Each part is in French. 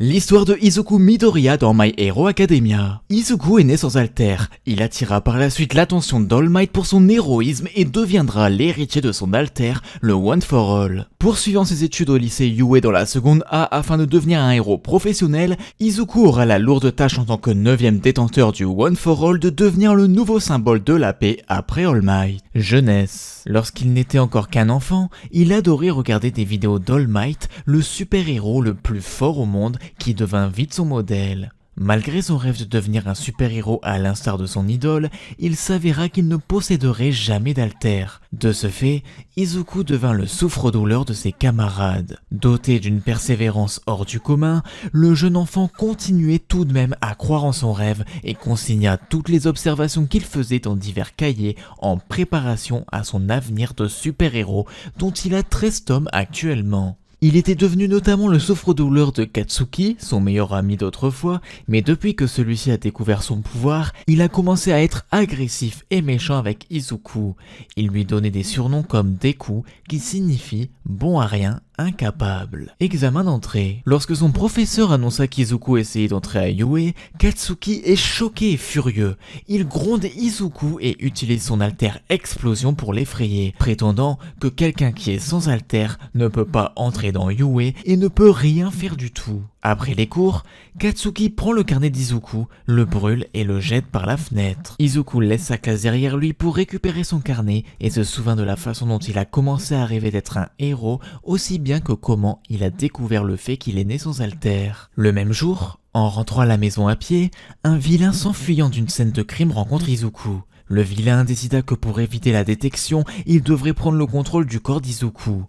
L'histoire de Izuku Midoriya dans My Hero Academia. Izuku est né sans alter. Il attira par la suite l'attention d'All Might pour son héroïsme et deviendra l'héritier de son alter, le One for All. Poursuivant ses études au lycée Yue dans la seconde A afin de devenir un héros professionnel, Izuku aura la lourde tâche en tant que 9e détenteur du One for All de devenir le nouveau symbole de la paix après All Might. Jeunesse. Lorsqu'il n'était encore qu'un enfant, il adorait regarder des vidéos d'All Might, le super-héros le plus fort au monde, qui devint vite son modèle. Malgré son rêve de devenir un super-héros à l'instar de son idole, il s'avéra qu'il ne posséderait jamais d'alter. De ce fait, Izuku devint le souffre-douleur de ses camarades. Doté d'une persévérance hors du commun, le jeune enfant continuait tout de même à croire en son rêve et consigna toutes les observations qu'il faisait dans divers cahiers en préparation à son avenir de super-héros dont il a 13 tomes actuellement. Il était devenu notamment le souffre-douleur de Katsuki, son meilleur ami d'autrefois, mais depuis que celui-ci a découvert son pouvoir, il a commencé à être agressif et méchant avec Izuku. Il lui donnait des surnoms comme Deku, qui signifie « bon à rien », incapable. Examen d'entrée. Lorsque son professeur annonça qu'Izuku essayait d'entrer à Yue, Katsuki est choqué et furieux. Il gronde Izuku et utilise son alter explosion pour l'effrayer, prétendant que quelqu'un qui est sans alter ne peut pas entrer dans Yue et ne peut rien faire du tout. Après les cours, Katsuki prend le carnet d'Izuku, le brûle et le jette par la fenêtre. Izuku laisse sa classe derrière lui pour récupérer son carnet et se souvient de la façon dont il a commencé à rêver d'être un héros, aussi bien que comment il a découvert le fait qu'il est né sans alter. Le même jour, en rentrant à la maison à pied, un vilain s'enfuyant d'une scène de crime rencontre Izuku. Le vilain décida que pour éviter la détection, il devrait prendre le contrôle du corps d'Izuku.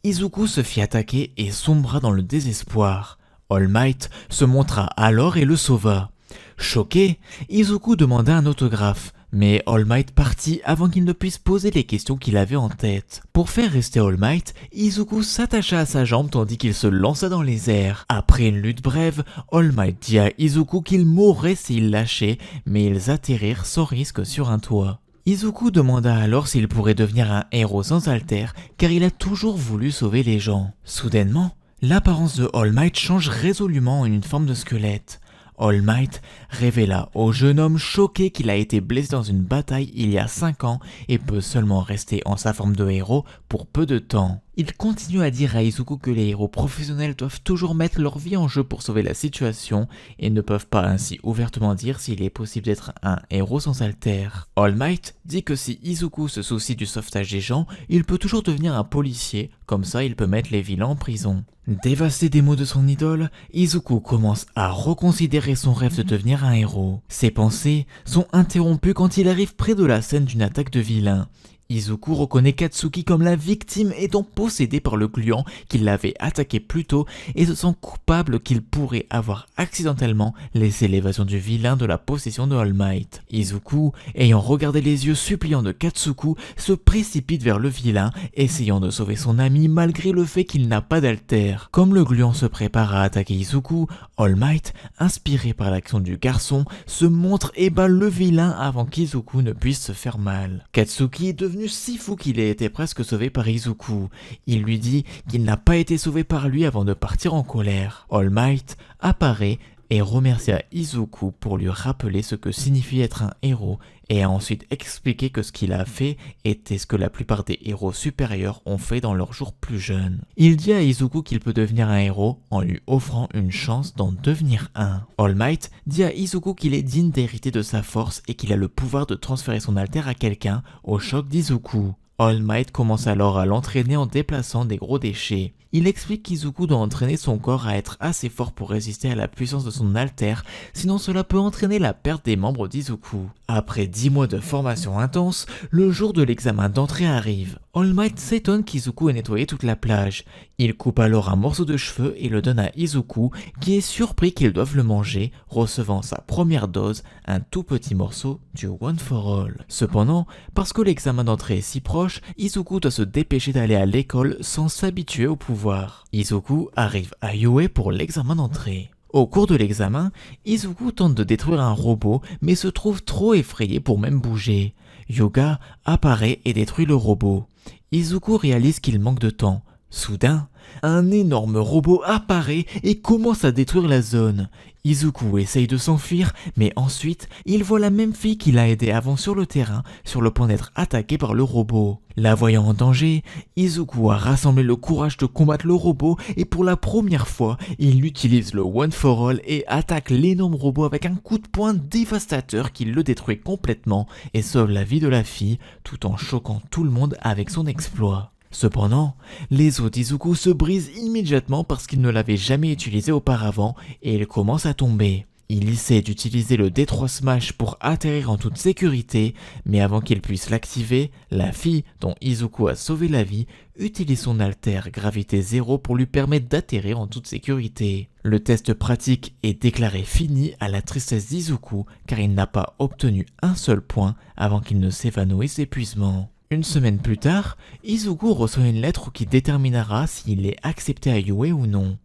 Izuku se fit attaquer et sombra dans le désespoir. All Might se montra alors et le sauva. Choqué, Izuku demanda un autographe, mais All Might partit avant qu'il ne puisse poser les questions qu'il avait en tête. Pour faire rester All Might, Izuku s'attacha à sa jambe tandis qu'il se lança dans les airs. Après une lutte brève, All Might dit à Izuku qu'il mourrait s'il lâchait, mais ils atterrirent sans risque sur un toit. Izuku demanda alors s'il pourrait devenir un héros sans alter, car il a toujours voulu sauver les gens. Soudainement, l'apparence de All Might change résolument en une forme de squelette. All Might révéla au jeune homme choqué qu'il a été blessé dans une bataille il y a 5 ans et peut seulement rester en sa forme de héros pour peu de temps. Il continue à dire à Izuku que les héros professionnels doivent toujours mettre leur vie en jeu pour sauver la situation et ne peuvent pas ainsi ouvertement dire s'il est possible d'être un héros sans alter. All Might dit que si Izuku se soucie du sauvetage des gens, il peut toujours devenir un policier, comme ça il peut mettre les vilains en prison. Dévasté des mots de son idole, Izuku commence à reconsidérer son rêve de devenir un héros. Ses pensées sont interrompues quand il arrive près de la scène d'une attaque de vilains. Izuku reconnaît Katsuki comme la victime étant possédée par le gluant qui l'avait attaqué plus tôt et se sent coupable qu'il pourrait avoir accidentellement laissé l'évasion du vilain de la possession de All Might. Izuku, ayant regardé les yeux suppliants de Katsuki, se précipite vers le vilain, essayant de sauver son ami malgré le fait qu'il n'a pas d'alter. Comme le gluant se prépare à attaquer Izuku, All Might, inspiré par l'action du garçon, se montre et bat le vilain avant qu'Izuku ne puisse se faire mal. Katsuki est devenu si fou qu'il a été presque sauvé par Izuku. Il lui dit qu'il n'a pas été sauvé par lui avant de partir en colère. All Might apparaît et remercia Izuku pour lui rappeler ce que signifie être un héros et a ensuite expliqué que ce qu'il a fait était ce que la plupart des héros supérieurs ont fait dans leurs jours plus jeunes. Il dit à Izuku qu'il peut devenir un héros en lui offrant une chance d'en devenir un. All Might dit à Izuku qu'il est digne d'hériter de sa force et qu'il a le pouvoir de transférer son alter à quelqu'un au choc d'Izuku. All Might commence alors à l'entraîner en déplaçant des gros déchets. Il explique qu'Izuku doit entraîner son corps à être assez fort pour résister à la puissance de son alter, sinon cela peut entraîner la perte des membres d'Izuku. Après 10 mois de formation intense, le jour de l'examen d'entrée arrive. All Might s'étonne qu'Izuku ait nettoyé toute la plage. Il coupe alors un morceau de cheveu et le donne à Izuku, qui est surpris qu'ils doivent le manger, recevant sa première dose, un tout petit morceau du One for All. Cependant, parce que l'examen d'entrée est si proche, Izuku doit se dépêcher d'aller à l'école sans s'habituer au pouvoir. Izuku arrive à Yue pour l'examen d'entrée. Au cours de l'examen, Izuku tente de détruire un robot mais se trouve trop effrayé pour même bouger. Hyuga apparaît et détruit le robot. Izuku réalise qu'il manque de temps. Soudain, un énorme robot apparaît et commence à détruire la zone. Izuku essaye de s'enfuir, mais ensuite, il voit la même fille qu'il a aidée avant sur le terrain, sur le point d'être attaquée par le robot. La voyant en danger, Izuku a rassemblé le courage de combattre le robot et pour la première fois, il utilise le One for All et attaque l'énorme robot avec un coup de poing dévastateur qui le détruit complètement et sauve la vie de la fille tout en choquant tout le monde avec son exploit. Cependant, les os d'Izuku se brisent immédiatement parce qu'il ne l'avait jamais utilisé auparavant et il commence à tomber. Il essaie d'utiliser le D3 Smash pour atterrir en toute sécurité, mais avant qu'il puisse l'activer, la fille dont Izuku a sauvé la vie utilise son alter gravité 0 pour lui permettre d'atterrir en toute sécurité. Le test pratique est déclaré fini à la tristesse d'Izuku car il n'a pas obtenu un seul point avant qu'il ne s'évanouisse d'épuisement. Une semaine plus tard, Izuku reçoit une lettre qui déterminera s'il est accepté à Yue ou non.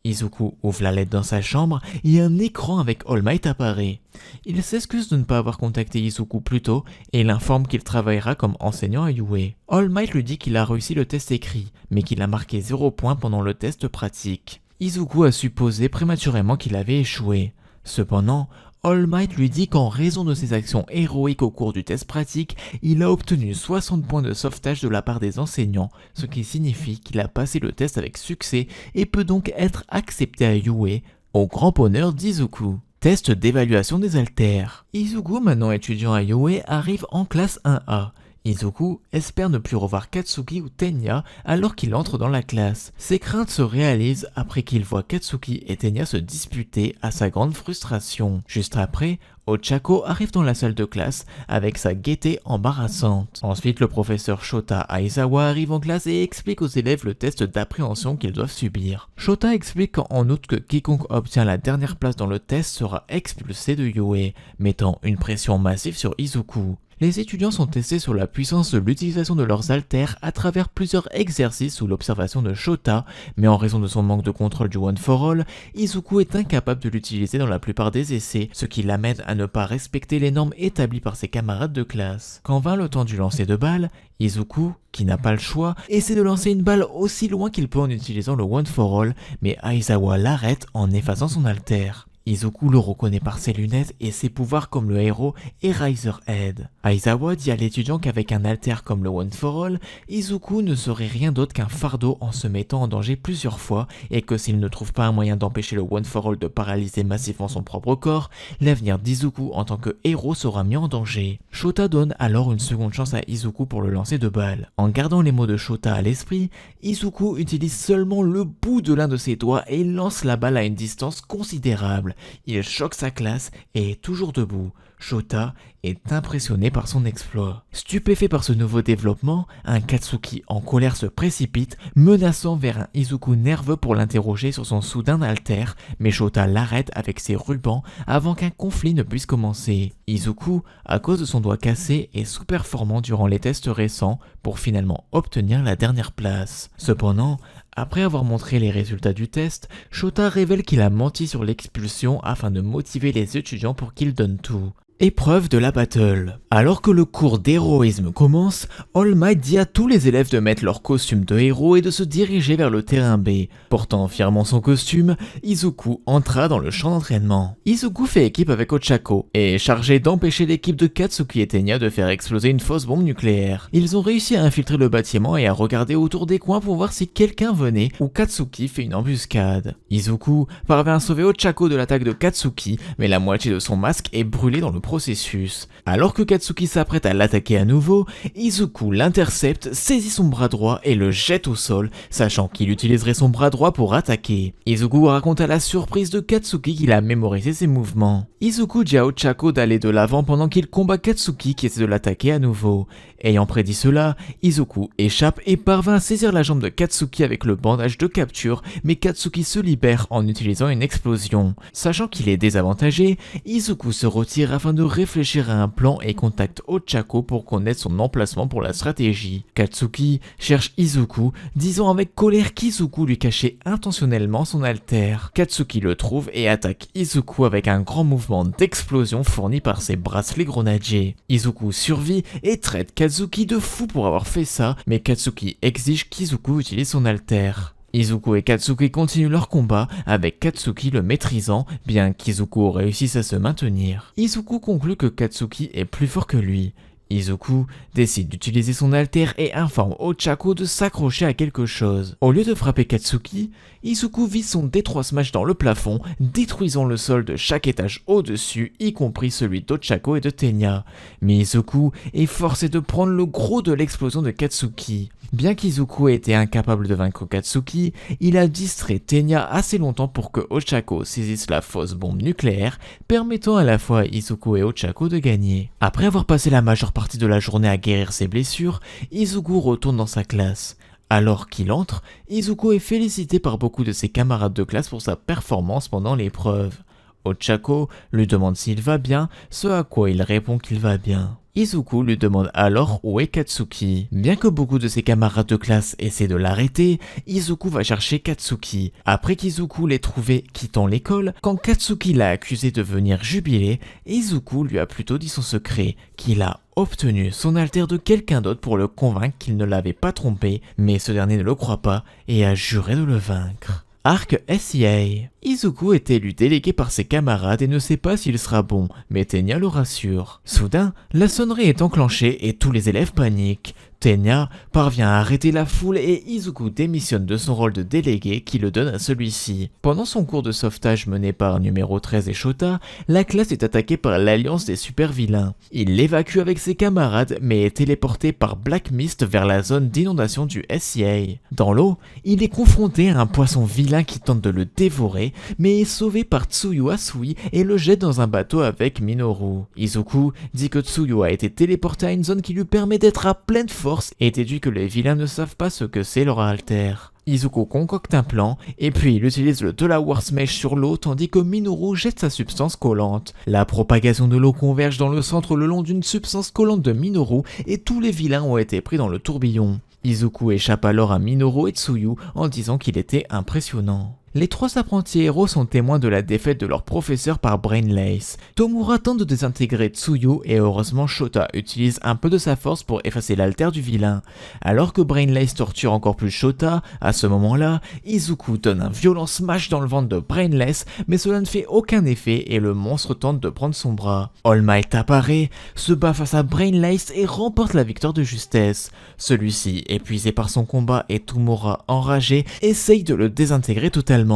Izuku ouvre la lettre dans sa chambre et un écran avec All Might apparaît. Il s'excuse de ne pas avoir contacté Izuku plus tôt et l'informe qu'il travaillera comme enseignant à Yue. All Might lui dit qu'il a réussi le test écrit, mais qu'il a marqué 0 points pendant le test pratique. Izuku a supposé prématurément qu'il avait échoué. Cependant, All Might lui dit qu'en raison de ses actions héroïques au cours du test pratique, il a obtenu 60 points de sauvetage de la part des enseignants, ce qui signifie qu'il a passé le test avec succès et peut donc être accepté à Yue, au grand bonheur d'Izuku. Test d'évaluation des haltères. Izuku, maintenant étudiant à Yue, arrive en classe 1A. Izuku espère ne plus revoir Katsuki ou Tenya alors qu'il entre dans la classe. Ses craintes se réalisent après qu'il voit Katsuki et Tenya se disputer à sa grande frustration. Juste après, Ochako arrive dans la salle de classe avec sa gaieté embarrassante. Ensuite, le professeur Shota Aizawa arrive en classe et explique aux élèves le test d'appréhension qu'ils doivent subir. Shota explique en outre que quiconque obtient la dernière place dans le test sera expulsé de Yue, mettant une pression massive sur Izuku. Les étudiants sont testés sur la puissance de l'utilisation de leurs haltères à travers plusieurs exercices sous l'observation de Shota, mais en raison de son manque de contrôle du One for All, Izuku est incapable de l'utiliser dans la plupart des essais, ce qui l'amène à ne pas respecter les normes établies par ses camarades de classe. Quand vint le temps du lancer de balle, Izuku, qui n'a pas le choix, essaie de lancer une balle aussi loin qu'il peut en utilisant le One for All, mais Aizawa l'arrête en effaçant son halter. Izuku le reconnaît par ses lunettes et ses pouvoirs comme le héros Eraserhead. Aizawa dit à l'étudiant qu'avec un alter comme le One for All, Izuku ne serait rien d'autre qu'un fardeau en se mettant en danger plusieurs fois et que s'il ne trouve pas un moyen d'empêcher le One for All de paralyser massivement son propre corps, l'avenir d'Izuku en tant que héros sera mis en danger. Shota donne alors une seconde chance à Izuku pour le lancer de balle. En gardant les mots de Shota à l'esprit, Izuku utilise seulement le bout de l'un de ses doigts et lance la balle à une distance considérable. Il choque sa classe et est toujours debout. Shota est impressionné par son exploit. Stupéfait par ce nouveau développement, un Katsuki en colère se précipite, menaçant vers un Izuku nerveux pour l'interroger sur son soudain alter, mais Shota l'arrête avec ses rubans avant qu'un conflit ne puisse commencer. Izuku, à cause de son doigt cassé, est sous-performant durant les tests récents pour finalement obtenir la dernière place. Cependant, après avoir montré les résultats du test, Shota révèle qu'il a menti sur l'expulsion afin de motiver les étudiants pour qu'ils donnent tout. Épreuve de la battle. Alors que le cours d'héroïsme commence, All Might dit à tous les élèves de mettre leur costume de héros et de se diriger vers le terrain B. Portant fièrement son costume, Izuku entra dans le champ d'entraînement. Izuku fait équipe avec Ochako et est chargé d'empêcher l'équipe de Katsuki et Tenya de faire exploser une fausse bombe nucléaire. Ils ont réussi à infiltrer le bâtiment et à regarder autour des coins pour voir si quelqu'un venait ou Katsuki fait une embuscade. Izuku parvient à sauver Ochako de l'attaque de Katsuki, mais la moitié de son masque est brûlée dans le processus. Alors que Katsuki s'apprête à l'attaquer à nouveau, Izuku l'intercepte, saisit son bras droit et le jette au sol, sachant qu'il utiliserait son bras droit pour attaquer. Izuku raconte à la surprise de Katsuki qu'il a mémorisé ses mouvements. Izuku dit à Ochako d'aller de l'avant pendant qu'il combat Katsuki qui essaie de l'attaquer à nouveau. Ayant prédit cela, Izuku échappe et parvint à saisir la jambe de Katsuki avec le bandage de capture, mais Katsuki se libère en utilisant une explosion. Sachant qu'il est désavantagé, Izuku se retire afin de réfléchir à un plan et contacte Ochako pour connaître son emplacement pour la stratégie. Katsuki cherche Izuku, disant avec colère qu'Izuku lui cachait intentionnellement son alter. Katsuki le trouve et attaque Izuku avec un grand mouvement d'explosion fourni par ses bracelets grenadiers. Izuku survit et traite Katsuki de fou pour avoir fait ça, mais Katsuki exige qu'Izuku utilise son alter. Izuku et Katsuki continuent leur combat, avec Katsuki le maîtrisant, bien qu'Izuku réussisse à se maintenir. Izuku conclut que Katsuki est plus fort que lui. Izuku décide d'utiliser son alter et informe Ochako de s'accrocher à quelque chose. Au lieu de frapper Katsuki, Izuku vise son D3 Smash dans le plafond, détruisant le sol de chaque étage au-dessus, y compris celui d'Ochako et de Tenya. Mais Izuku est forcé de prendre le gros de l'explosion de Katsuki. Bien qu'Izuku ait été incapable de vaincre Katsuki, il a distrait Tenya assez longtemps pour que Ochako saisisse la fausse bombe nucléaire, permettant à la fois à Izuku et Ochako de gagner. Après avoir passé la majeure partie de la journée à guérir ses blessures, Izuku retourne dans sa classe. Alors qu'il entre, Izuku est félicité par beaucoup de ses camarades de classe pour sa performance pendant l'épreuve. Ochako lui demande s'il va bien, ce à quoi il répond qu'il va bien. Izuku lui demande alors où est Katsuki. Bien que beaucoup de ses camarades de classe essaient de l'arrêter, Izuku va chercher Katsuki. Après qu'Izuku l'ait trouvé quittant l'école, quand Katsuki l'a accusé de venir jubiler, Izuku lui a plutôt dit son secret, qu'il a obtenu son alter de quelqu'un d'autre pour le convaincre qu'il ne l'avait pas trompé, mais ce dernier ne le croit pas et a juré de le vaincre. Arc SEA. Izuku est élu délégué par ses camarades et ne sait pas s'il sera bon, mais Tenya le rassure. Soudain, la sonnerie est enclenchée et tous les élèves paniquent. Tenya parvient à arrêter la foule et Izuku démissionne de son rôle de délégué qui le donne à celui-ci. Pendant son cours de sauvetage mené par numéro 13 et Shota, la classe est attaquée par l'alliance des super vilains. Il l'évacue avec ses camarades mais est téléporté par Black Mist vers la zone d'inondation du SEA. Dans l'eau, il est confronté à un poisson vilain qui tente de le dévorer mais est sauvé par Tsuyu Asui et le jette dans un bateau avec Minoru. Izuku dit que Tsuyu a été téléporté à une zone qui lui permet d'être à pleine force et déduit que les vilains ne savent pas ce que c'est leur alter. Izuku concocte un plan, et puis il utilise le Delaware Smash sur l'eau tandis que Minoru jette sa substance collante. La propagation de l'eau converge dans le centre le long d'une substance collante de Minoru et tous les vilains ont été pris dans le tourbillon. Izuku échappe alors à Minoru et Tsuyu en disant qu'il était impressionnant. Les trois apprentis héros sont témoins de la défaite de leur professeur par Brainlace. Tomura tente de désintégrer Tsuyu et heureusement Shota utilise un peu de sa force pour effacer l'alter du vilain. Alors que Brainlace torture encore plus Shota, à ce moment-là, Izuku donne un violent smash dans le ventre de Brainlace, mais cela ne fait aucun effet et le monstre tente de prendre son bras. All Might apparaît, se bat face à Brainlace et remporte la victoire de justesse. Celui-ci, épuisé par son combat et Tomura enragé, essaye de le désintégrer totalement.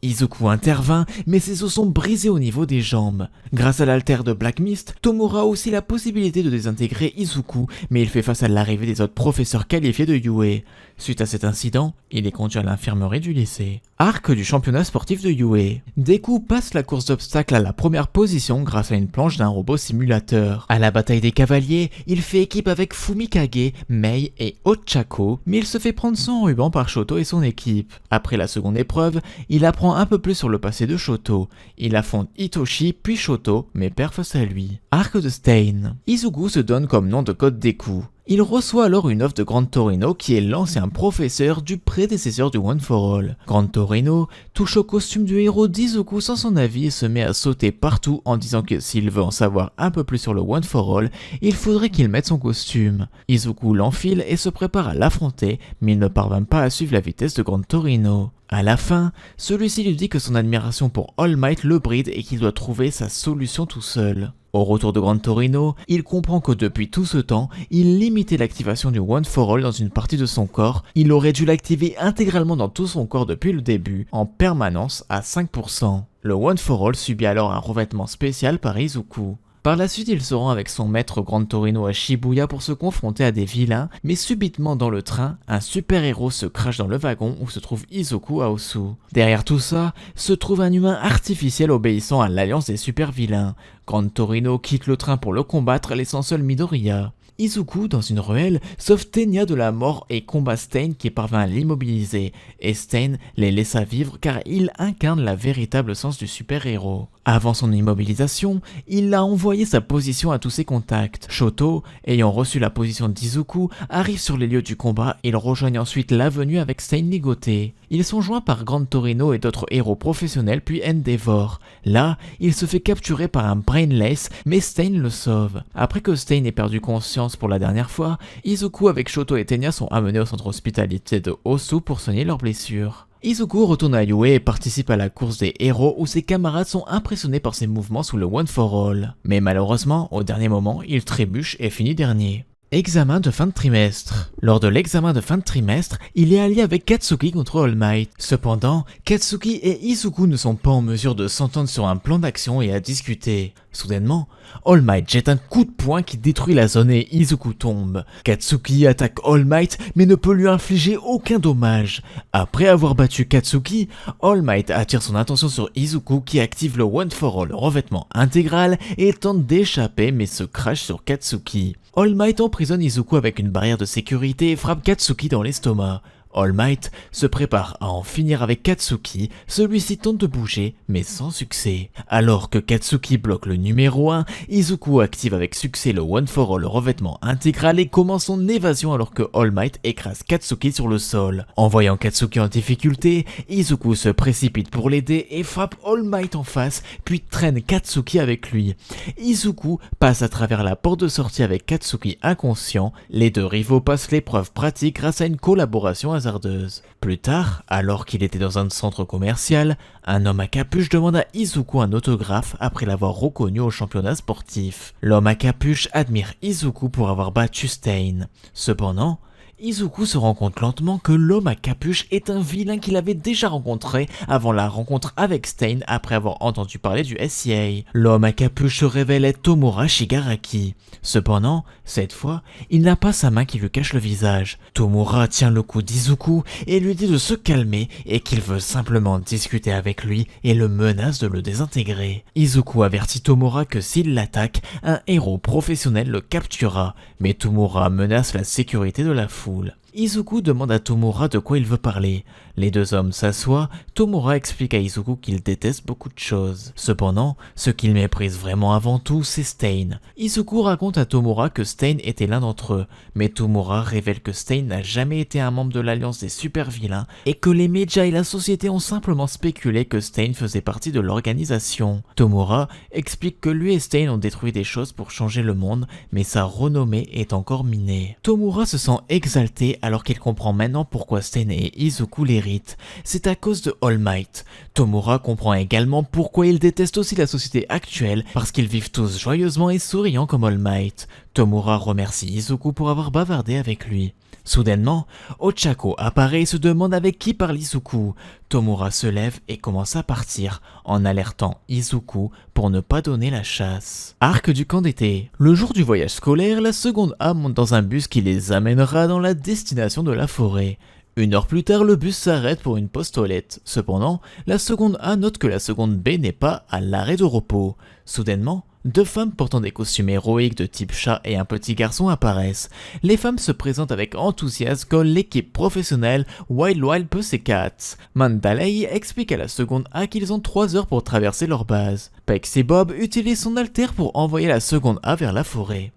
Izuku intervint, mais ses os sont brisés au niveau des jambes. Grâce à l'alter de Black Mist, Tomura a aussi la possibilité de désintégrer Izuku, mais il fait face à l'arrivée des autres professeurs qualifiés de Yue. Suite à cet incident, il est conduit à l'infirmerie du lycée. Arc du championnat sportif de Yue. Deku passe la course d'obstacles à la première position grâce à une planche d'un robot simulateur. À la bataille des cavaliers, il fait équipe avec Fumikage, Mei et Ochako, mais il se fait prendre son ruban par Shoto et son équipe. Après la seconde épreuve, il apprend un peu plus sur le passé de Shoto. Il affronte Hitoshi puis Shoto, mais perd face à lui. Arc de Stain. Izuku se donne comme nom de code Deku. Il reçoit alors une offre de Grand Torino qui est l'ancien professeur du prédécesseur du One for All. Grand Torino touche au costume du héros d'Izuku sans son avis et se met à sauter partout en disant que s'il veut en savoir un peu plus sur le One for All, il faudrait qu'il mette son costume. Izuku l'enfile et se prépare à l'affronter, mais il ne parvint pas à suivre la vitesse de Grand Torino. À la fin, celui-ci lui dit que son admiration pour All Might le bride et qu'il doit trouver sa solution tout seul. Au retour de Grand Torino, il comprend que depuis tout ce temps, il limitait l'activation du One for All dans une partie de son corps. Il aurait dû l'activer intégralement dans tout son corps depuis le début, en permanence à 5%. Le One for All subit alors un revêtement spécial par Izuku. Par la suite, il se rend avec son maître Grand Torino à Shibuya pour se confronter à des vilains, mais subitement dans le train, un super-héros se crache dans le wagon où se trouve Izuku Aosu. Derrière tout ça, se trouve un humain artificiel obéissant à l'alliance des super-vilains. Grand Torino quitte le train pour le combattre, laissant seul Midoriya. Izuku, dans une ruelle, sauve Tenya de la mort et combat Stain qui parvint à l'immobiliser, et Stain les laissa vivre car il incarne la véritable sens du super-héros. Avant son immobilisation, il a envoyé sa position à tous ses contacts. Shoto, ayant reçu la position d'Izuku, arrive sur les lieux du combat et il rejoignent ensuite l'avenue avec Stain ligoté. Ils sont joints par Grand Torino et d'autres héros professionnels puis Endeavor. Là, il se fait capturer par un Brainless, mais Stain le sauve. Après que Stain ait perdu conscience pour la dernière fois, Izuku avec Shoto et Tenya sont amenés au centre hospitalier de Osu pour soigner leurs blessures. Izuku retourne à Yue et participe à la course des héros où ses camarades sont impressionnés par ses mouvements sous le One for All. Mais malheureusement, au dernier moment, il trébuche et finit dernier. Examen de fin de trimestre. Lors de l'examen de fin de trimestre, il est allié avec Katsuki contre All Might. Cependant, Katsuki et Izuku ne sont pas en mesure de s'entendre sur un plan d'action et à discuter. Soudainement, All Might jette un coup de poing qui détruit la zone et Izuku tombe. Katsuki attaque All Might mais ne peut lui infliger aucun dommage. Après avoir battu Katsuki, All Might attire son attention sur Izuku qui active le One for All revêtement intégral et tente d'échapper mais se crache sur Katsuki. All Might emprisonne Izuku avec une barrière de sécurité et frappe Katsuki dans l'estomac. All Might se prépare à en finir avec Katsuki, celui-ci tente de bouger, mais sans succès. Alors que Katsuki bloque le numéro 1, Izuku active avec succès le One for All revêtement intégral et commence son évasion alors que All Might écrase Katsuki sur le sol. En voyant Katsuki en difficulté, Izuku se précipite pour l'aider et frappe All Might en face, puis traîne Katsuki avec lui. Izuku passe à travers la porte de sortie avec Katsuki inconscient, les deux rivaux passent l'épreuve pratique grâce à une collaboration hasardeuse. Plus tard, alors qu'il était dans un centre commercial, un homme à capuche demande à Izuku un autographe après l'avoir reconnu au championnat sportif. L'homme à capuche admire Izuku pour avoir battu Stain. Cependant, Izuku se rend compte lentement que l'homme à capuche est un vilain qu'il avait déjà rencontré avant la rencontre avec Stain après avoir entendu parler du SCA. L'homme à capuche se révèle être Tomura Shigaraki. Cependant, cette fois, il n'a pas sa main qui lui cache le visage. Tomura tient le cou d'Izuku et lui dit de se calmer et qu'il veut simplement discuter avec lui et le menace de le désintégrer. Izuku avertit Tomura que s'il l'attaque, un héros professionnel le capturera, mais Tomura menace la sécurité de la foule. Izuku demande à Tomura de quoi il veut parler. Les deux hommes s'assoient, Tomura explique à Izuku qu'il déteste beaucoup de choses. Cependant, ce qu'il méprise vraiment avant tout, c'est Stain. Izuku raconte à Tomura que Stain était l'un d'entre eux, mais Tomura révèle que Stain n'a jamais été un membre de l'Alliance des super vilains et que les médias et la société ont simplement spéculé que Stain faisait partie de l'organisation. Tomura explique que lui et Stain ont détruit des choses pour changer le monde, mais sa renommée est encore minée. Tomura se sent exalté alors qu'il comprend maintenant pourquoi Stain et Izuku l'héritent. C'est à cause de All Might. Tomura comprend également pourquoi il déteste aussi la société actuelle, parce qu'ils vivent tous joyeusement et souriants comme All Might. Tomura remercie Izuku pour avoir bavardé avec lui. Soudainement, Ochako apparaît et se demande avec qui parle Izuku. Tomura se lève et commence à partir, en alertant Izuku pour ne pas donner la chasse. Arc du camp d'été. Le jour du voyage scolaire, la seconde A monte dans un bus qui les amènera dans la destination de la forêt. Une heure plus tard, le bus s'arrête pour une pause toilette. Cependant, la seconde A note que la seconde B n'est pas à l'arrêt de repos. Soudainement, deux femmes portant des costumes héroïques de type chat et un petit garçon apparaissent. Les femmes se présentent avec enthousiasme comme l'équipe professionnelle Wild Wild Pussycats. Mandalay explique à la seconde A qu'ils ont 3 heures pour traverser leur base. Pex et Bob utilisent son alter pour envoyer la seconde A vers la forêt.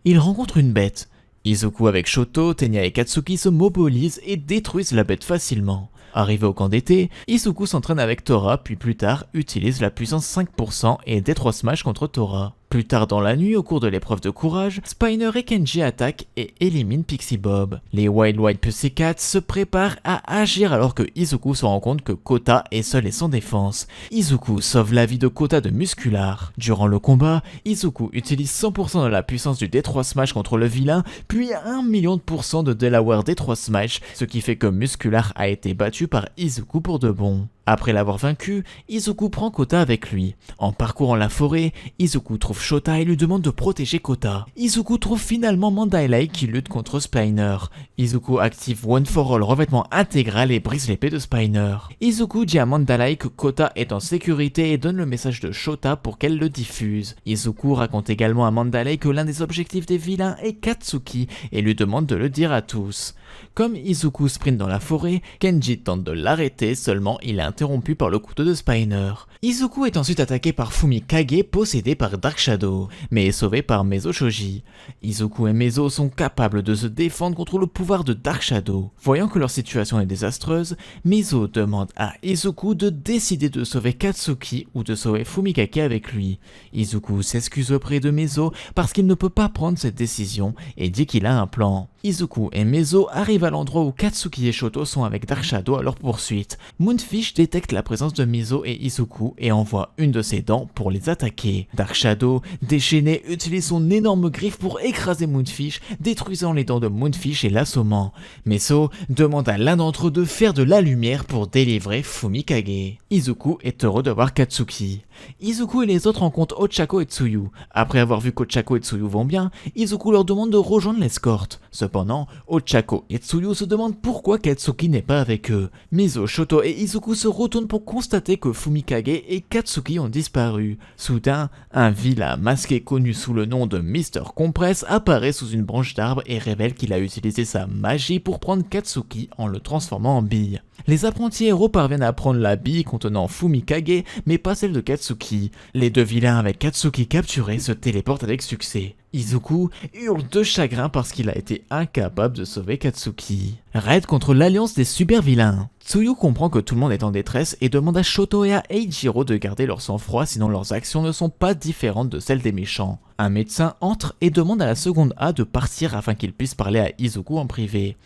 Ils rencontrent une bête. Izuku avec Shoto, Tenya et Katsuki se mobilisent et détruisent la bête facilement. Arrivé au camp d'été, Izuku s'entraîne avec Tora puis plus tard utilise la puissance 5% et D3 Smash contre Tora. Plus tard dans la nuit, au cours de l'épreuve de courage, Spiner et Kenji attaquent et éliminent Pixie Bob. Les Wild Wild Pussycats se préparent à agir alors que Izuku se rend compte que Kota est seul et sans défense. Izuku sauve la vie de Kota de Muscular. Durant le combat, Izuku utilise 100% de la puissance du D3 Smash contre le vilain, puis 1 million de % de Delaware D3 Smash, ce qui fait que Muscular a été battu par Izuku pour de bon. Après l'avoir vaincu, Izuku prend Kota avec lui. En parcourant la forêt, Izuku trouve Shota et lui demande de protéger Kota. Izuku trouve finalement Mandalay qui lutte contre Spiner. Izuku active One for All revêtement intégral et brise l'épée de Spiner. Izuku dit à Mandalay que Kota est en sécurité et donne le message de Shota pour qu'elle le diffuse. Izuku raconte également à Mandalay que l'un des objectifs des vilains est Katsuki et lui demande de le dire à tous. Comme Izuku sprint dans la forêt, Kenji tente de l'arrêter, seulement il est interrompu par le couteau de Spiner. Izuku est ensuite attaqué par Fumikage possédé par Dark Shadow, mais est sauvé par Mezo Shoji. Izuku et Mezo sont capables de se défendre contre le pouvoir de Dark Shadow. Voyant que leur situation est désastreuse, Mezo demande à Izuku de décider de sauver Katsuki ou de sauver Fumikage avec lui. Izuku s'excuse auprès de Mezo parce qu'il ne peut pas prendre cette décision et dit qu'il a un plan. Izuku et Mezo arrivent à l'endroit où Katsuki et Shoto sont avec Dark Shadow à leur poursuite. Moonfish détecte la présence de Mezo et Izuku et envoie une de ses dents pour les attaquer. Dark Shadow, déchaîné, utilise son énorme griffe pour écraser Moonfish, détruisant les dents de Moonfish et l'assommant. Mezo demande à l'un d'entre eux de faire de la lumière pour délivrer Fumikage. Izuku est heureux de voir Katsuki. Izuku et les autres rencontrent Ochako et Tsuyu. Après avoir vu qu'Ochako et Tsuyu vont bien, Izuku leur demande de rejoindre l'escorte. Cependant, Ochako et Tsuyu se demandent pourquoi Katsuki n'est pas avec eux. Mezo, Shoto et Izuku se retournent pour constater que Fumikage et Katsuki ont disparu. Soudain, un vilain masqué connu sous le nom de Mr. Compress apparaît sous une branche d'arbre et révèle qu'il a utilisé sa magie pour prendre Katsuki en le transformant en bille. Les apprentis héros parviennent à prendre la bille contenant Fumikage, mais pas celle de Katsuki. Les deux vilains avec Katsuki capturé se téléportent avec succès. Izuku hurle de chagrin parce qu'il a été incapable de sauver Katsuki. Raid contre l'alliance des super vilains. Tsuyu comprend que tout le monde est en détresse et demande à Shoto et à Eiichiro de garder leur sang-froid sinon leurs actions ne sont pas différentes de celles des méchants. Un médecin entre et demande à la seconde A de partir afin qu'il puisse parler à Izuku en privé.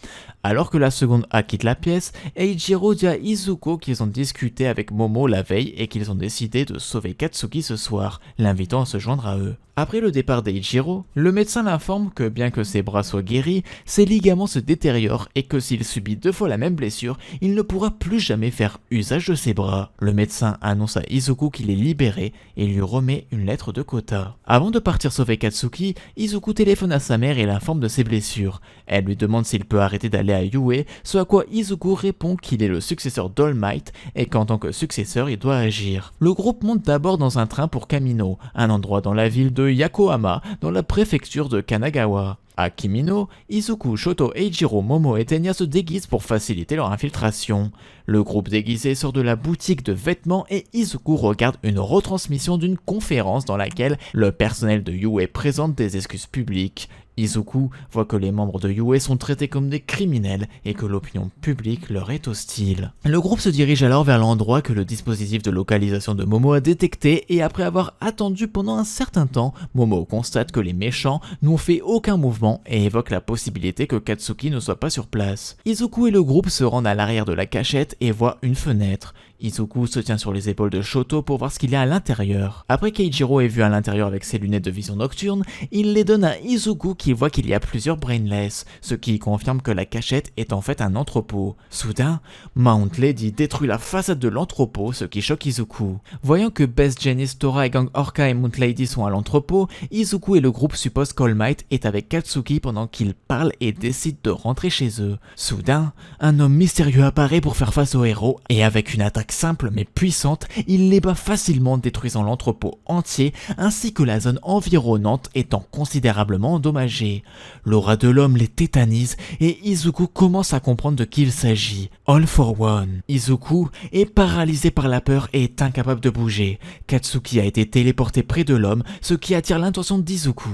Alors que la seconde A quitte la pièce, Eiichiro dit à Izuku qu'ils ont discuté avec Momo la veille et qu'ils ont décidé de sauver Katsuki ce soir, l'invitant à se joindre à eux. Après le départ d'Eiichiro, le médecin l'informe que bien que ses bras soient guéris, ses ligaments se détériorent et que s'il subit 2 fois la même blessure, il ne pourra plus jamais faire usage de ses bras. Le médecin annonce à Izuku qu'il est libéré et lui remet une lettre de Kota. Avant de partir sauver Katsuki, Izuku téléphone à sa mère et l'informe de ses blessures. Elle lui demande s'il peut arrêter d'aller à Yue, ce à quoi Izuku répond qu'il est le successeur d'All Might et qu'en tant que successeur il doit agir. Le groupe monte d'abord dans un train pour Kamino, un endroit dans la ville de Yokohama, dans la préfecture de Kanagawa. À Kimino, Izuku, Shoto, Eiichiro, Momo et Tenya se déguisent pour faciliter leur infiltration. Le groupe déguisé sort de la boutique de vêtements et Izuku regarde une retransmission d'une conférence dans laquelle le personnel de Yue présente des excuses publiques. Izuku voit que les membres de Yue sont traités comme des criminels et que l'opinion publique leur est hostile. Le groupe se dirige alors vers l'endroit que le dispositif de localisation de Momo a détecté et après avoir attendu pendant un certain temps, Momo constate que les méchants n'ont fait aucun mouvement et évoque la possibilité que Katsuki ne soit pas sur place. Izuku et le groupe se rendent à l'arrière de la cachette et voient une fenêtre. Izuku se tient sur les épaules de Shoto pour voir ce qu'il y a à l'intérieur. Après qu'Eiichiro ait vu à l'intérieur avec ses lunettes de vision nocturne, il les donne à Izuku qui voit qu'il y a plusieurs brainless, ce qui confirme que la cachette est en fait un entrepôt. Soudain, Mount Lady détruit la façade de l'entrepôt, ce qui choque Izuku. Voyant que Best Janice, Tora et Gang Orca et Mount Lady sont à l'entrepôt, Izuku et le groupe supposent qu'All Might est avec Katsuki pendant qu'ils parlent et décident de rentrer chez eux. Soudain, un homme mystérieux apparaît pour faire face aux héros et avec une attaque simple mais puissante, il les bat facilement détruisant l'entrepôt entier ainsi que la zone environnante étant considérablement endommagée. L'aura de l'homme les tétanise et Izuku commence à comprendre de qui il s'agit. All for One. Izuku est paralysé par la peur et est incapable de bouger. Katsuki a été téléporté près de l'homme, ce qui attire l'attention d'Izuku.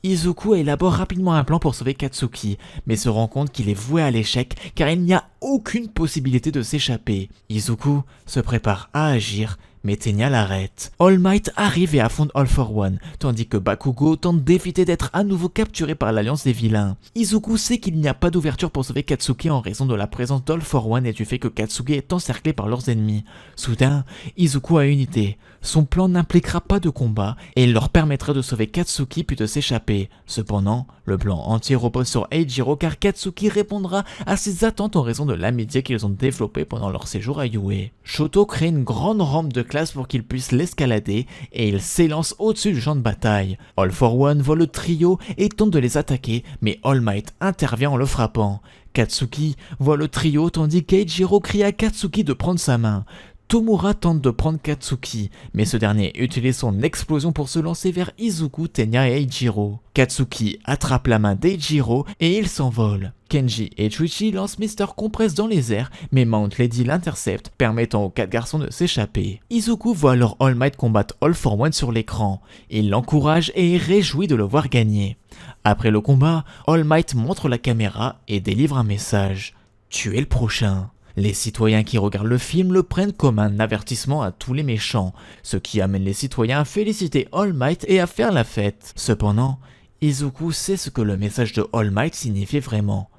Izuku élabore rapidement un plan pour sauver Katsuki, mais se rend compte qu'il est voué à l'échec car il n'y a aucune possibilité de s'échapper. Izuku se prépare à agir, mais Tenya l'arrête. All Might arrive et affronte All for One, tandis que Bakugo tente d'éviter d'être à nouveau capturé par l'alliance des vilains. Izuku sait qu'il n'y a pas d'ouverture pour sauver Katsuki en raison de la présence d'All for One et du fait que Katsuki est encerclé par leurs ennemis. Soudain, Izuku a une idée. Son plan n'impliquera pas de combat et il leur permettra de sauver Katsuki puis de s'échapper. Cependant, le plan entier repose sur Eiichiro car Katsuki répondra à ses attentes en raison de l'amitié qu'ils ont développée pendant leur séjour à Yue. Shoto crée une grande rampe de classe pour qu'il puisse l'escalader et il s'élance au-dessus du champ de bataille. All for One voit le trio et tente de les attaquer, mais All Might intervient en le frappant. Katsuki voit le trio tandis qu'Eiichiro crie à Katsuki de prendre sa main. Tomura tente de prendre Katsuki, mais ce dernier utilise son explosion pour se lancer vers Izuku, Tenya et Eiichiro. Katsuki attrape la main d'Eiichiro et il s'envole. Kenji et Chuichi lancent Mr. Compress dans les airs, mais Mount Lady l'intercepte, permettant aux 4 garçons de s'échapper. Izuku voit alors All Might combattre All for One sur l'écran. Il l'encourage et est réjoui de le voir gagner. Après le combat, All Might montre la caméra et délivre un message. « Tuez le prochain ». Les citoyens qui regardent le film le prennent comme un avertissement à tous les méchants, ce qui amène les citoyens à féliciter All Might et à faire la fête. Cependant, Izuku sait ce que le message de All Might signifiait vraiment.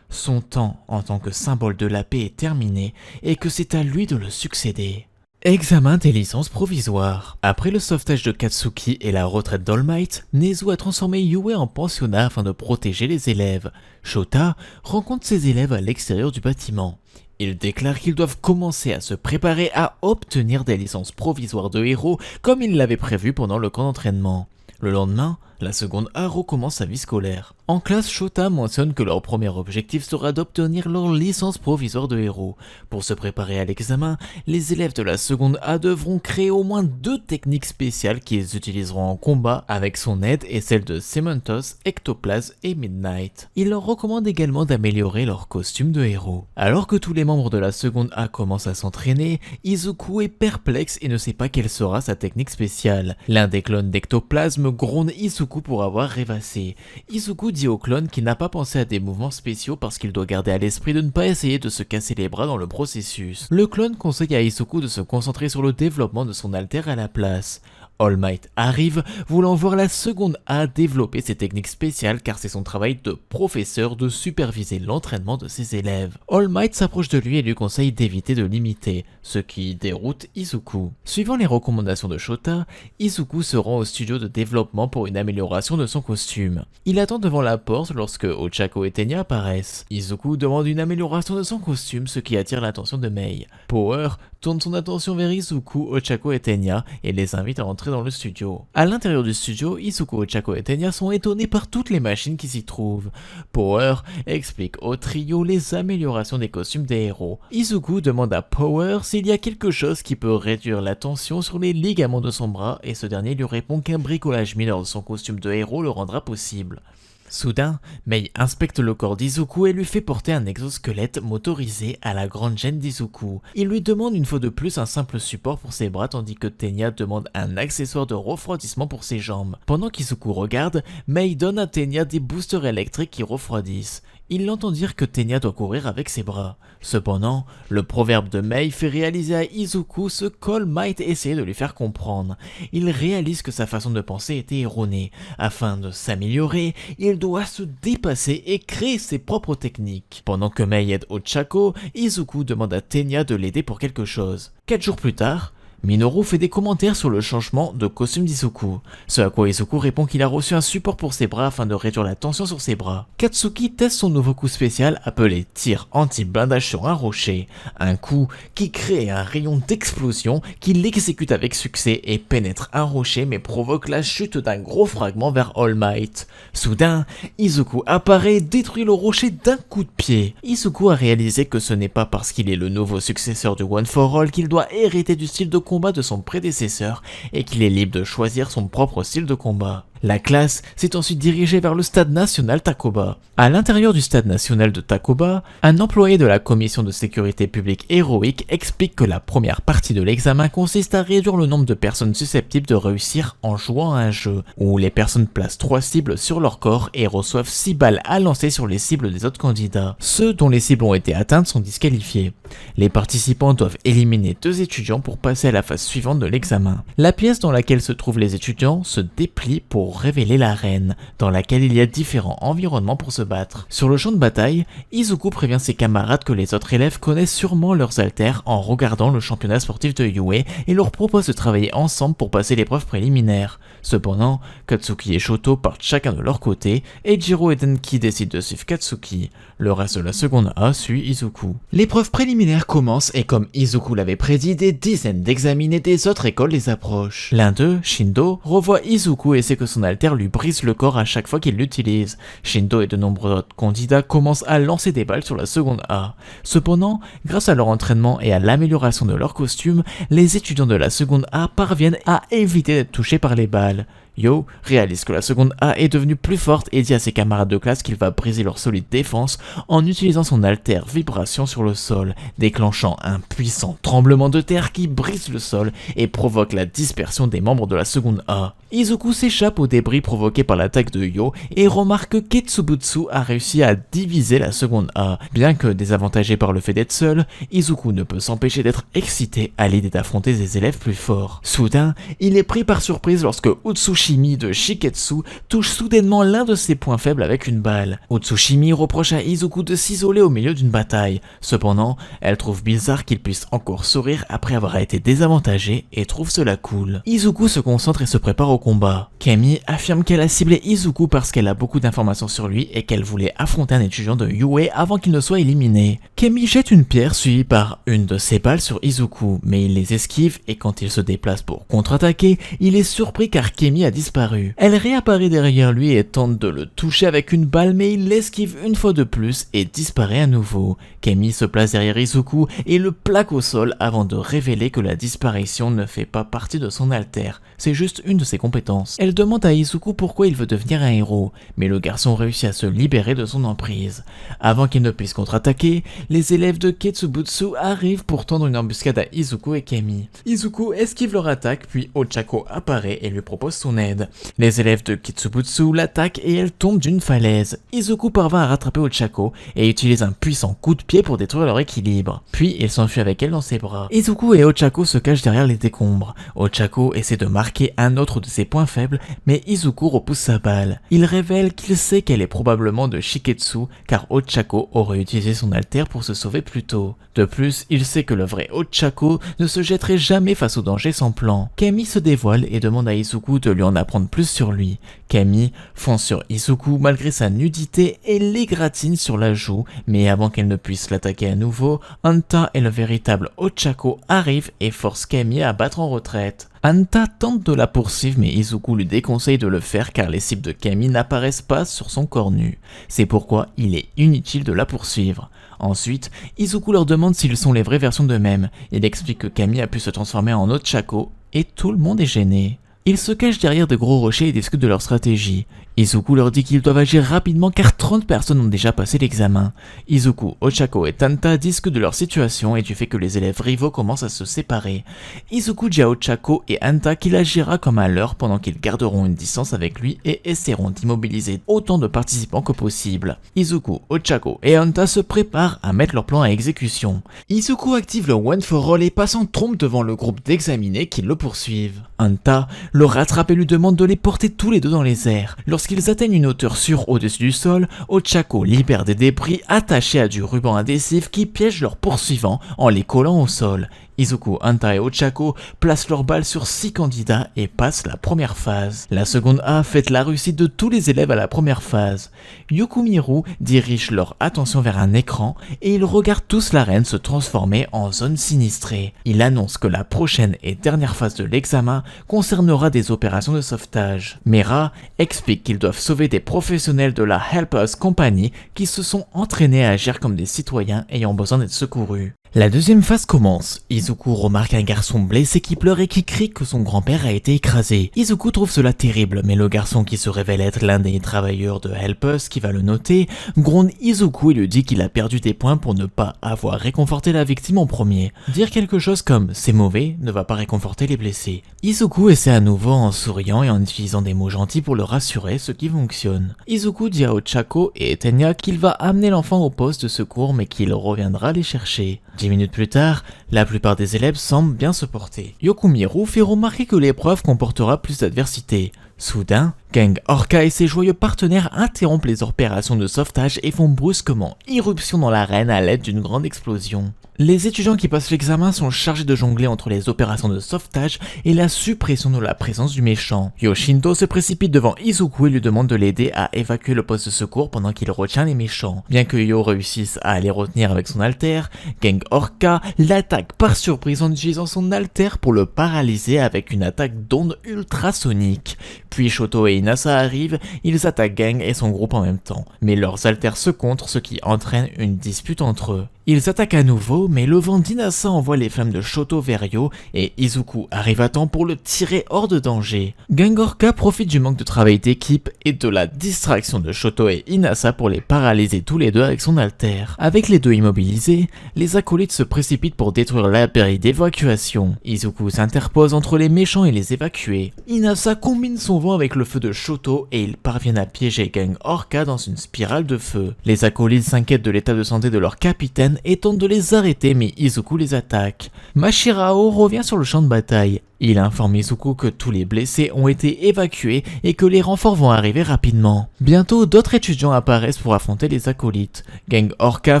Son temps en tant que symbole de la paix est terminé et que c'est à lui de le succéder. Examen des licences provisoires. Après le sauvetage de Katsuki et la retraite d'All Might, Nezu a transformé Yue en pensionnat afin de protéger les élèves. Shota rencontre ses élèves à l'extérieur du bâtiment. Il déclare qu'ils doivent commencer à se préparer à obtenir des licences provisoires de héros comme il l'avait prévu pendant le camp d'entraînement. Le lendemain, la seconde A recommence sa vie scolaire. En classe, Shota mentionne que leur premier objectif sera d'obtenir leur licence provisoire de héros. Pour se préparer à l'examen, les élèves de la seconde A devront créer au moins 2 techniques spéciales qu'ils utiliseront en combat avec son aide et celle de Cementos, Ectoplasm et Midnight. Il leur recommande également d'améliorer leur costume de héros. Alors que tous les membres de la seconde A commencent à s'entraîner, Izuku est perplexe et ne sait pas quelle sera sa technique spéciale. L'un des clones d'Ectoplasm gronde Izuku pour avoir rêvassé. Izuku dit au clone qu'il n'a pas pensé à des mouvements spéciaux parce qu'il doit garder à l'esprit de ne pas essayer de se casser les bras dans le processus. Le clone conseille à Izuku de se concentrer sur le développement de son alter à la place. All Might arrive, voulant voir la seconde A développer ses techniques spéciales car c'est son travail de professeur de superviser l'entraînement de ses élèves. All Might s'approche de lui et lui conseille d'éviter de l'imiter, ce qui déroute Izuku. Suivant les recommandations de Shota, Izuku se rend au studio de développement pour une amélioration de son costume. Il attend devant la porte lorsque Ochako et Tenya apparaissent. Izuku demande une amélioration de son costume, ce qui attire l'attention de Mei. Power tourne son attention vers Izuku, Ochako et Tenya et les invite à entrer dans le studio. À l'intérieur du studio, Izuku, Ochako et Tenya sont étonnés par toutes les machines qui s'y trouvent. Power explique au trio les améliorations des costumes des héros. Izuku demande à Power s'il y a quelque chose qui peut réduire la tension sur les ligaments de son bras et ce dernier lui répond qu'un bricolage mineur de son costume de héros le rendra possible. Soudain, Mei inspecte le corps d'Izuku et lui fait porter un exosquelette motorisé à la grande gêne d'Izuku. Il lui demande une fois de plus un simple support pour ses bras tandis que Tenya demande un accessoire de refroidissement pour ses jambes. Pendant qu'Izuku regarde, Mei donne à Tenya des boosters électriques qui refroidissent. Il l'entend dire que Tenya doit courir avec ses bras. Cependant, le proverbe de Mei fait réaliser à Izuku ce qu'All Might essayait de lui faire comprendre. Il réalise que sa façon de penser était erronée. Afin de s'améliorer, il doit se dépasser et créer ses propres techniques. Pendant que Mei aide Ochako, Izuku demande à Tenya de l'aider pour quelque chose. 4 jours plus tard, Minoru fait des commentaires sur le changement de costume d'Izuku, ce à quoi Izuku répond qu'il a reçu un support pour ses bras afin de réduire la tension sur ses bras. Katsuki teste son nouveau coup spécial appelé tir anti-blindage sur un rocher, un coup qui crée un rayon d'explosion qui l'exécute avec succès et pénètre un rocher mais provoque la chute d'un gros fragment vers All Might. Soudain, Izuku apparaît et détruit le rocher d'un coup de pied. Izuku a réalisé que ce n'est pas parce qu'il est le nouveau successeur du One for All qu'il doit hériter du style de combat de son prédécesseur et qu'il est libre de choisir son propre style de combat. La classe s'est ensuite dirigée vers le stade national Takoba. À l'intérieur du stade national de Takoba, un employé de la commission de sécurité publique héroïque explique que la première partie de l'examen consiste à réduire le nombre de personnes susceptibles de réussir en jouant à un jeu, où les personnes placent 3 cibles sur leur corps et reçoivent 6 balles à lancer sur les cibles des autres candidats. Ceux dont les cibles ont été atteintes sont disqualifiés. Les participants doivent éliminer 2 étudiants pour passer à la phase suivante de l'examen. La pièce dans laquelle se trouvent les étudiants se déplie pour pour révéler l'arène, dans laquelle il y a différents environnements pour se battre. Sur le champ de bataille, Izuku prévient ses camarades que les autres élèves connaissent sûrement leurs haltères en regardant le championnat sportif de Yue et leur propose de travailler ensemble pour passer l'épreuve préliminaire. Cependant, Katsuki et Shoto partent chacun de leur côté et Jiro et Denki décident de suivre Katsuki. Le reste de la seconde A suit Izuku. L'épreuve préliminaire commence et comme Izuku l'avait prédit, des dizaines d'examinés des autres écoles les approchent. L'un d'eux, Shindo, revoit Izuku et sait que son altère lui brise le corps à chaque fois qu'il l'utilise. Shindo et de nombreux autres candidats commencent à lancer des balles sur la seconde A. Cependant, grâce à leur entraînement et à l'amélioration de leur costume, les étudiants de la seconde A parviennent à éviter d'être touchés par les balles. Yo réalise que la seconde A est devenue plus forte et dit à ses camarades de classe qu'il va briser leur solide défense en utilisant son altère vibration sur le sol, déclenchant un puissant tremblement de terre qui brise le sol et provoque la dispersion des membres de la seconde A. Izuku s'échappe aux débris provoqués par l'attaque de Yo et remarque que Ketsubutsu a réussi à diviser la seconde A. Bien que désavantagé par le fait d'être seul, Izuku ne peut s'empêcher d'être excité à l'idée d'affronter des élèves plus forts. Soudain, il est pris par surprise lorsque Utsushimi de Shiketsu touche soudainement l'un de ses points faibles avec une balle. Utsushimi reproche à Izuku de s'isoler au milieu d'une bataille. Cependant, elle trouve bizarre qu'il puisse encore sourire après avoir été désavantagé et trouve cela cool. Izuku se concentre et se prépare au combat. Kemi affirme qu'elle a ciblé Izuku parce qu'elle a beaucoup d'informations sur lui et qu'elle voulait affronter un étudiant de Yue avant qu'il ne soit éliminé. Kemi jette une pierre suivie par une de ses balles sur Izuku, mais il les esquive et quand il se déplace pour contre-attaquer, il est surpris car Kemi a disparu. Elle réapparaît derrière lui et tente de le toucher avec une balle mais il l'esquive une fois de plus et disparaît à nouveau. Kemi se place derrière Izuku et le plaque au sol avant de révéler que la disparition ne fait pas partie de son altère, c'est juste une de ses compétences. Elle demande à Izuku pourquoi il veut devenir un héros, mais le garçon réussit à se libérer de son emprise. Avant qu'il ne puisse contre-attaquer, les élèves de Ketsubutsu arrivent pour tendre une embuscade à Izuku et Kemi. Izuku esquive leur attaque puis Ochako apparaît et lui propose son aide. Les élèves de Ketsubutsu l'attaquent et elle tombe d'une falaise. Izuku parvient à rattraper Ochako et utilise un puissant coup de pied pour détruire leur équilibre. Puis il s'enfuit avec elle dans ses bras. Izuku et Ochako se cachent derrière les décombres. Ochako essaie de marquer un autre de ses points faibles, mais Izuku repousse sa balle. Il révèle qu'il sait qu'elle est probablement de Shiketsu car Ochako aurait utilisé son altère pour se sauver plus tôt. De plus, il sait que le vrai Ochako ne se jetterait jamais face au danger sans plan. Kemi se dévoile et demande à Izuku de lui en apprendre plus sur lui. Kemi fonce sur Izuku malgré sa nudité et l'égratigne sur la joue, mais avant qu'elle ne puisse l'attaquer à nouveau, Anta et le véritable Ochako arrivent et forcent Kemi à battre en retraite. Anta tente de la poursuivre mais Izuku lui déconseille de le faire car les cibles de Kemi n'apparaissent pas sur son corps nu. C'est pourquoi il est inutile de la poursuivre. Ensuite, Izuku leur demande s'ils sont les vraies versions d'eux-mêmes. Il explique que Kemi a pu se transformer en Ochako et tout le monde est gêné. Ils se cachent derrière de gros rochers et discutent de leur stratégie. Izuku leur dit qu'ils doivent agir rapidement car 30 personnes ont déjà passé l'examen. Izuku, Ochako et Tanta discutent de leur situation et du fait que les élèves rivaux commencent à se séparer. Izuku dit à Ochako et Anta qu'il agira comme un leurre pendant qu'ils garderont une distance avec lui et essaieront d'immobiliser autant de participants que possible. Izuku, Ochako et Anta se préparent à mettre leur plan à exécution. Izuku active le One for All et passe en trompe devant le groupe d'examinés qui le poursuivent. Anta le rattrape et lui demande de les porter tous les deux dans les airs. Lorsqu'ils atteignent une hauteur sûre au-dessus du sol, Ochako libère des débris attachés à du ruban adhésif qui piège leurs poursuivants en les collant au sol. Izuku, Anta et Ochako placent leurs balles sur 6 candidats et passent la première phase. La seconde A fête la réussite de tous les élèves à la première phase. Yukumiru dirige leur attention vers un écran et ils regardent tous l'arène se transformer en zone sinistrée. Il annonce que la prochaine et dernière phase de l'examen concernera des opérations de sauvetage. Mera explique qu'ils doivent sauver des professionnels de la Help Us Company qui se sont entraînés à agir comme des citoyens ayant besoin d'être secourus. La deuxième phase commence. Izuku remarque un garçon blessé qui pleure et qui crie que son grand-père a été écrasé. Izuku trouve cela terrible, mais le garçon qui se révèle être l'un des travailleurs de Help Us qui va le noter, gronde Izuku et lui dit qu'il a perdu des points pour ne pas avoir réconforté la victime en premier. Dire quelque chose comme « c'est mauvais » ne va pas réconforter les blessés. Izuku essaie à nouveau en souriant et en utilisant des mots gentils pour le rassurer, ce qui fonctionne. Izuku dit à Ochako et Tenya qu'il va amener l'enfant au poste de secours mais qu'il reviendra les chercher. 10 minutes plus tard, la plupart des élèves semblent bien se porter. Yukumiru fait remarquer que l'épreuve comportera plus d'adversité. Soudain, Gang Orca et ses joyeux partenaires interrompent les opérations de sauvetage et font brusquement irruption dans l'arène à l'aide d'une grande explosion. Les étudiants qui passent l'examen sont chargés de jongler entre les opérations de sauvetage et la suppression de la présence du méchant. Yoshinto se précipite devant Izuku et lui demande de l'aider à évacuer le poste de secours pendant qu'il retient les méchants. Bien que Yo réussisse à les retenir avec son alter, Gang Orca l'attaque par surprise en utilisant son alter pour le paralyser avec une attaque d'onde ultrasonique. Puis Shoto et Inasa arrivent, ils attaquent Gang et son groupe en même temps, mais leurs alters se contrent, ce qui entraîne une dispute entre eux. Ils attaquent à nouveau, mais le vent d'Inasa envoie les flammes de Shoto vers Yo et Izuku arrive à temps pour le tirer hors de danger. Gang Orca profite du manque de travail d'équipe et de la distraction de Shoto et Inasa pour les paralyser tous les deux avec son alter. Avec les deux immobilisés, les acolytes se précipitent pour détruire l'abri d'évacuation. Izuku s'interpose entre les méchants et les évacuer. Inasa combine son vent avec le feu de Shoto et ils parviennent à piéger Gang Orca dans une spirale de feu. Les acolytes s'inquiètent de l'état de santé de leur capitaine et tente de les arrêter, mais Izuku les attaque. Mashirao revient sur le champ de bataille. Il informe Izuku que tous les blessés ont été évacués et que les renforts vont arriver rapidement. Bientôt, d'autres étudiants apparaissent pour affronter les acolytes. Gang Orca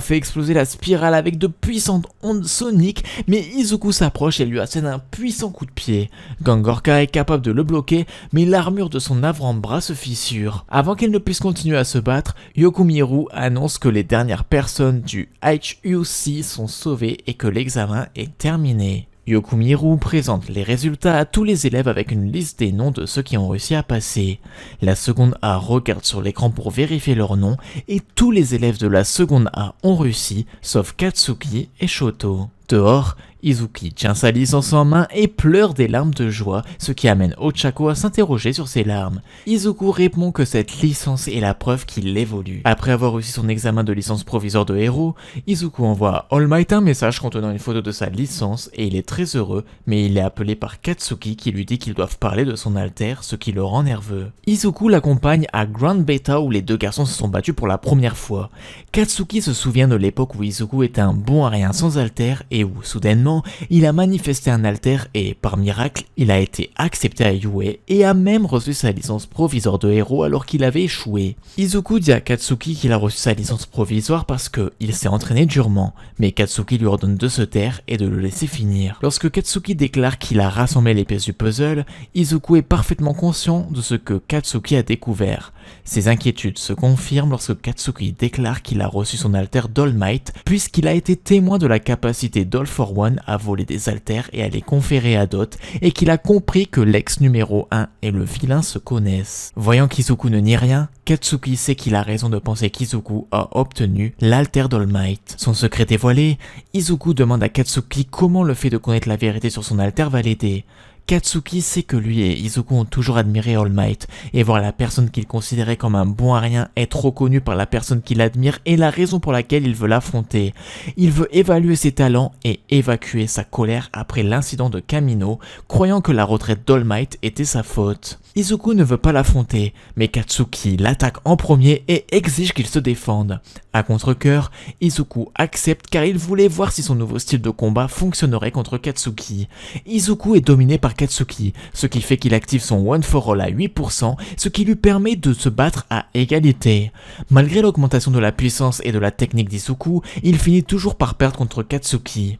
fait exploser la spirale avec de puissantes ondes soniques, mais Izuku s'approche et lui assène un puissant coup de pied. Gang Orca est capable de le bloquer, mais l'armure de son avant-bras se fissure. Avant qu'il ne puisse continuer à se battre, Yokumiru annonce que les dernières personnes du HUC sont sauvées et que l'examen est terminé. Yokumiru présente les résultats à tous les élèves avec une liste des noms de ceux qui ont réussi à passer. La seconde A regarde sur l'écran pour vérifier leurs noms et tous les élèves de la seconde A ont réussi, sauf Katsuki et Shoto. Dehors, Izuki tient sa licence en main et pleure des larmes de joie, ce qui amène Ochako à s'interroger sur ses larmes. Izuku répond que cette licence est la preuve qu'il évolue. Après avoir réussi son examen de licence provisoire de héros, Izuku envoie à All Might un message contenant une photo de sa licence et il est très heureux, mais il est appelé par Katsuki qui lui dit qu'ils doivent parler de son alter, ce qui le rend nerveux. Izuku l'accompagne à Grand Beta où les deux garçons se sont battus pour la première fois. Katsuki se souvient de l'époque où Izuku était un bon à rien sans alter et où, soudainement, il a manifesté un alter et, par miracle, il a été accepté à Yue et a même reçu sa licence provisoire de héros alors qu'il avait échoué. Izuku dit à Katsuki qu'il a reçu sa licence provisoire parce qu'il s'est entraîné durement, mais Katsuki lui ordonne de se taire et de le laisser finir. Lorsque Katsuki déclare qu'il a rassemblé les pièces du puzzle, Izuku est parfaitement conscient de ce que Katsuki a découvert. Ses inquiétudes se confirment lorsque Katsuki déclare qu'il a reçu son alter d'All Might puisqu'il a été témoin de la capacité d'All for One à voler des alters et à les conférer à d'autres et qu'il a compris que l'ex numéro 1 et le vilain se connaissent. Voyant qu'Izuku ne nie rien, Katsuki sait qu'il a raison de penser qu'Izuku a obtenu l'alter d'All Might. Son secret dévoilé, Izuku demande à Katsuki comment le fait de connaître la vérité sur son alter va l'aider. Katsuki sait que lui et Izuku ont toujours admiré All Might, et voir la personne qu'il considérait comme un bon à rien être reconnu par la personne qu'il admire est la raison pour laquelle il veut l'affronter. Il veut évaluer ses talents et évacuer sa colère après l'incident de Kamino, croyant que la retraite d'All Might était sa faute. Izuku ne veut pas l'affronter, mais Katsuki l'attaque en premier et exige qu'il se défende. À contre-cœur, Izuku accepte car il voulait voir si son nouveau style de combat fonctionnerait contre Katsuki. Izuku est dominé par Katsuki, ce qui fait qu'il active son One for All à 8%, ce qui lui permet de se battre à égalité. Malgré l'augmentation de la puissance et de la technique d'Izuku, il finit toujours par perdre contre Katsuki.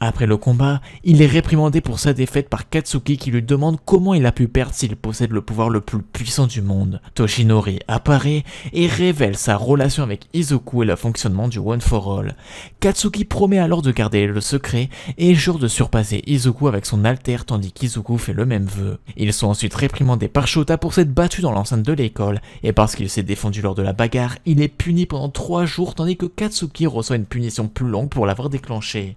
Après le combat, il est réprimandé pour sa défaite par Katsuki qui lui demande comment il a pu perdre s'il possède le pouvoir le plus puissant du monde. Toshinori apparaît et révèle sa relation avec Izuku et le fonctionnement du One for All. Katsuki promet alors de garder le secret et jure de surpasser Izuku avec son alter tandis qu'Izuku fait le même vœu. Ils sont ensuite réprimandés par Shota pour s'être battu dans l'enceinte de l'école et parce qu'il s'est défendu lors de la bagarre, il est puni pendant 3 jours tandis que Katsuki reçoit une punition plus longue pour l'avoir déclenché.